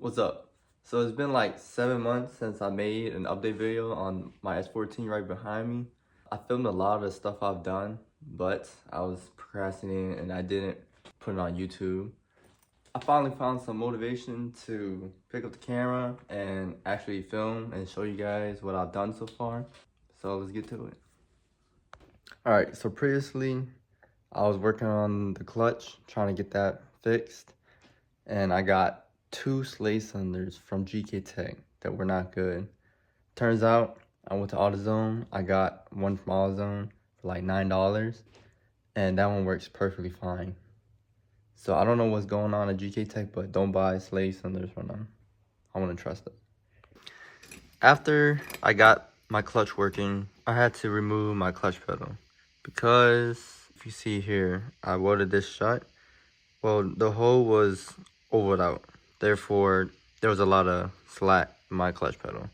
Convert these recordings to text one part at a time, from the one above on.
What's up? So it's been like 7 months since I made an update video on my S14 right behind me. I filmed a lot of the stuff I've done, but I was procrastinating and I didn't put it on YouTube. I finally found some motivation to pick up the camera and actually film and show you guys what I've done so far. So let's get to it. Alright, so previously I was working on the clutch, trying to get that fixed, and I got 2 Slade cylinders from GK Tech that were not good. Turns out I went to AutoZone. I got one from AutoZone for like $9, and that one works perfectly fine. So I don't know what's going on at GK Tech, but don't buy Slade cylinders from them. I wouldn't trust it. After I got my clutch working, I had to remove my clutch pedal because if you see here, I welded this shut. Well, the hole was ovaled out. Therefore, there was a lot of slack in my clutch pedal.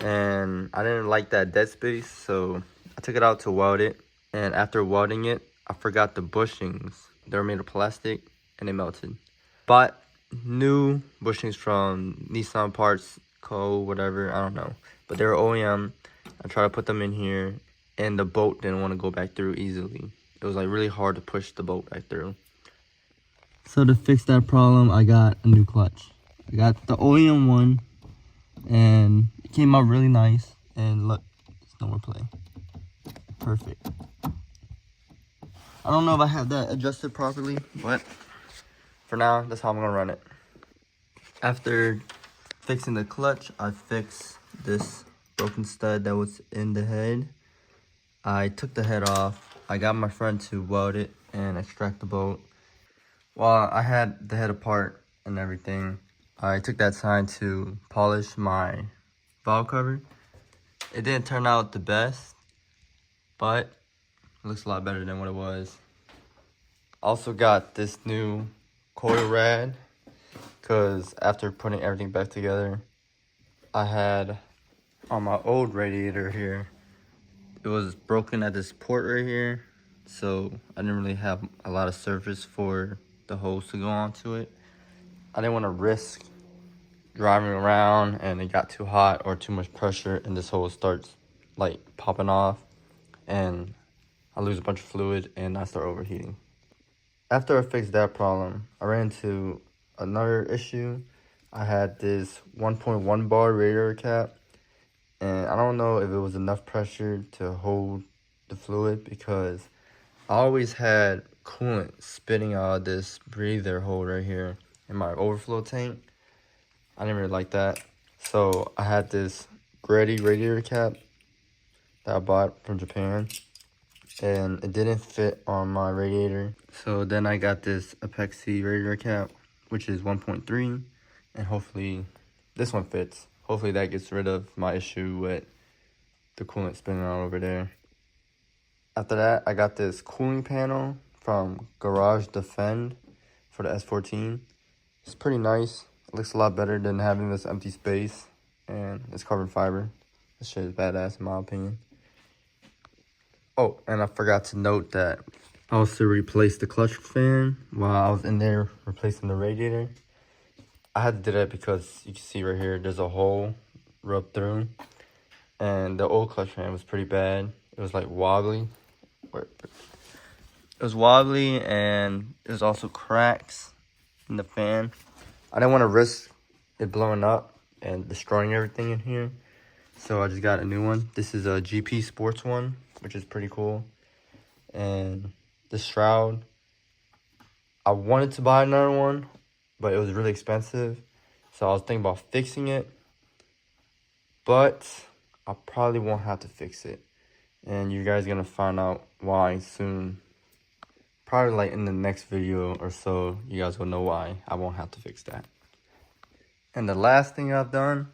And I didn't like that dead space, so I took it out to weld it. And after welding it, I forgot the bushings. They were made of plastic and they melted. Bought new bushings from Nissan Parts Co. whatever, I don't know. But they were OEM. I tried to put them in here and the bolt didn't want to go back through easily. It was like really hard to push the bolt back through. So to fix that problem, I got a new clutch. I got the OEM one, and it came out really nice. And look, it's no more play. Perfect. I don't know if I have that adjusted properly, but for now, that's how I'm gonna run it. After fixing the clutch, I fixed this broken stud that was in the head. I took the head off. I got my friend to weld it and extract the bolt. While I had the head apart and everything, I took that time to polish my valve cover. It didn't turn out the best, but it looks a lot better than what it was. Also got this new coil rad, because after putting everything back together, I had on my old radiator here, it was broken at this port right here, so I didn't really have a lot of surface for the hose to go onto it. I didn't want to risk driving around and it got too hot or too much pressure and this hose starts like popping off and I lose a bunch of fluid and I start overheating. After I fixed that problem, I ran into another issue. I had this 1.1 bar radiator cap and I don't know if it was enough pressure to hold the fluid because I always had coolant spitting out of this breather hole right here in my overflow tank. I didn't really like that. So I had this Grady radiator cap that I bought from Japan and it didn't fit on my radiator. So then I got this Apexi radiator cap, which is 1.3, and hopefully this one fits. Hopefully that gets rid of my issue with the coolant spinning out over there. After that, I got this cooling panel from Garage Defend for the S14. It's pretty nice. It looks a lot better than having this empty space, and it's carbon fiber. This shit is badass in my opinion. Oh, and I forgot to note that I also replaced the clutch fan while I was in there replacing the radiator. I had to do that because you can see right here, there's a hole rubbed through, and the old clutch fan was pretty bad. It was like wobbly. It was wobbly and there's also cracks in the fan. I didn't want to risk it blowing up and destroying everything in here, so I just got a new one. This is a GP Sports one, which is pretty cool. And the shroud, I wanted to buy another one, but it was really expensive, so I was thinking about fixing it, but I probably won't have to fix it, and you guys are gonna find out why soon. Probably like in the next video or so, you guys will know why I won't have to fix that. And the last thing I've done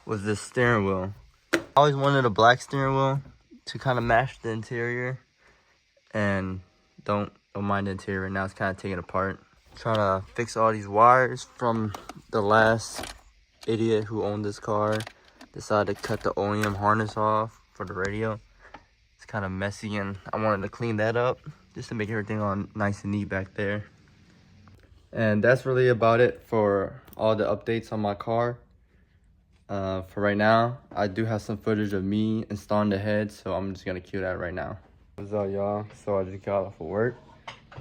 was this steering wheel. I always wanted a black steering wheel to kind of match the interior, and don't mind the interior right now. It's kind of taken apart. Trying to fix all these wires from the last idiot who owned this car. Decided to cut the OEM harness off for the radio. It's kind of messy and I wanted to clean that up just to make everything all nice and neat back there. And that's really about it for all the updates on my car. For right now, I do have some footage of me installing the head, so I'm just gonna cue that right now. What's up, y'all? So I just got off of work,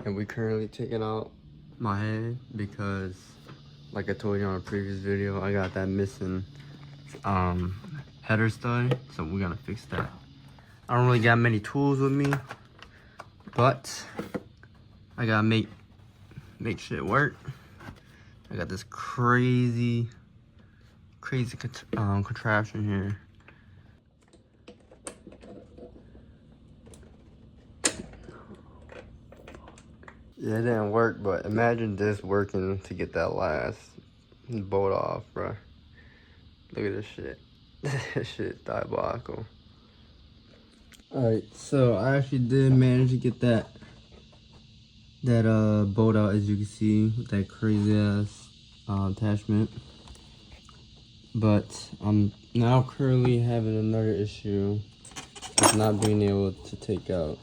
and we currently taking out my head because, like I told you on a previous video, I got that missing header stud, so we're gonna fix that. I don't really got many tools with me, but I gotta make shit work. I got this crazy contraption here. Yeah, it didn't work, but imagine this working to get that last bolt off, bro. Look at this shit. This shit diabolical. Alright, so I actually did manage to get that bolt out, as you can see, with that crazy ass attachment. But I'm now currently having another issue with not being able to take out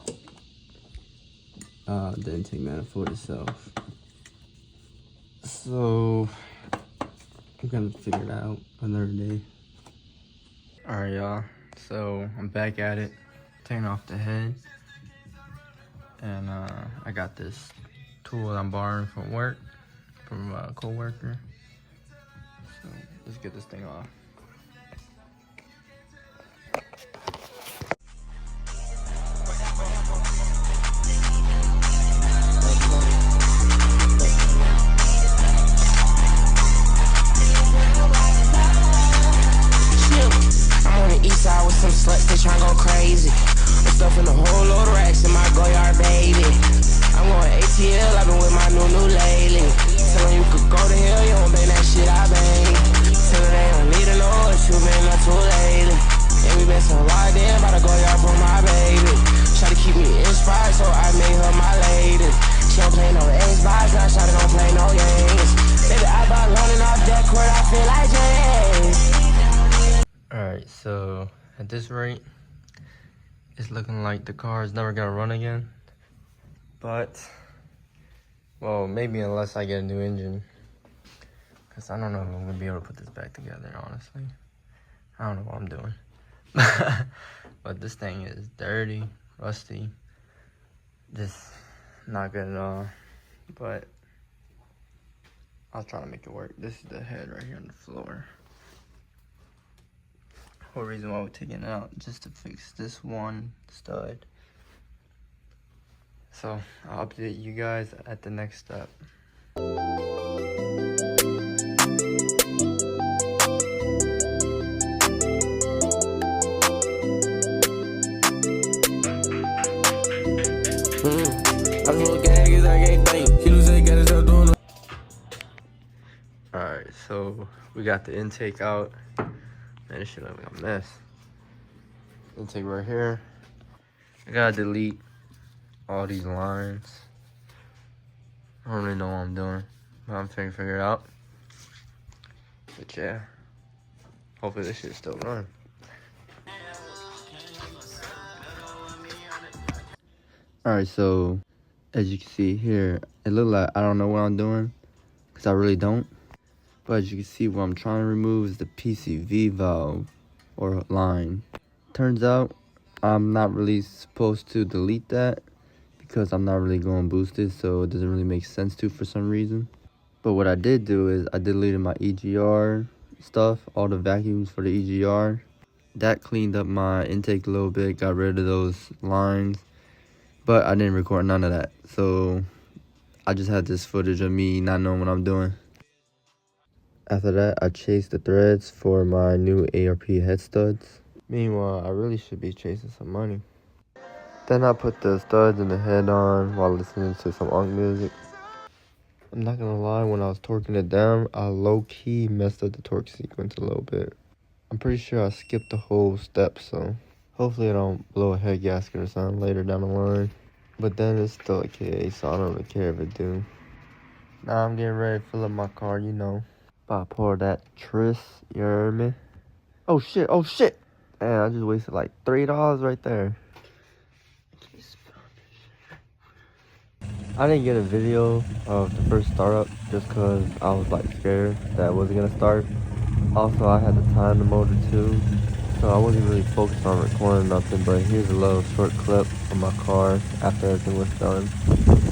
the intake manifold itself. So I'm gonna figure it out another day. Alright, y'all, so I'm back at it, taking off the head, and I got this tool I'm borrowing from work, from a co-worker. So let's get this thing off. Eastside with some sluts, they tryna go crazy. I'm stuffing a whole load of racks in my Goyard, baby. I'm going ATL, I've been with my new lately. Tell them you could go to hell, you don't bang that shit I bang. Tell them they don't need to know what you been up to lately. And we been so locked in, about to Goyard for my baby. Try to keep me inspired, so I made her my lady. She don't play no Xbox, now Shawty don't play no games. Baby, I bought running off that court, I feel like James. Alright, so at this rate, it's looking like the car is never gonna run again. But, well, maybe unless I get a new engine. Because I don't know if I'm gonna be able to put this back together, honestly. I don't know what I'm doing. But this thing is dirty, rusty. Just not good at all. But I'll try to make it work. This is the head right here on the floor. Whole reason why we're taking it out, just to fix this one stud. So I'll update you guys at the next step. Alright, so we got the intake out. Man, this shit look like a mess. Intake right here. I gotta delete all these lines. I don't really know what I'm doing, but I'm trying to figure it out. But yeah, hopefully this shit still run. Alright, so as you can see here, it look like I don't know what I'm doing, because I really don't. But as you can see, what I'm trying to remove is the PCV valve or line. Turns out I'm not really supposed to delete that because I'm not really going boosted, so it doesn't really make sense to for some reason. But what I did do is I deleted my EGR stuff, all the vacuums for the EGR. That cleaned up my intake a little bit, got rid of those lines, but I didn't record none of that. So I just had this footage of me not knowing what I'm doing. After that, I chased the threads for my new ARP head studs. Meanwhile, I really should be chasing some money. Then I put the studs and the head on while listening to some Unk music. I'm not gonna lie, when I was torquing it down, I low-key messed up the torque sequence a little bit. I'm pretty sure I skipped the whole step, so hopefully I don't blow a head gasket or something later down the line. But then it's still a KA, so I don't really care if it do. Now I'm getting ready to fill up my car, you know. About to pour that Tris, you heard me? Oh shit, oh shit! Man, I just wasted like $3 right there. I didn't get a video of the first startup just because I was like scared that it wasn't gonna start. Also, I had to time the motor too, so I wasn't really focused on recording nothing. But here's a little short clip from my car after everything was done.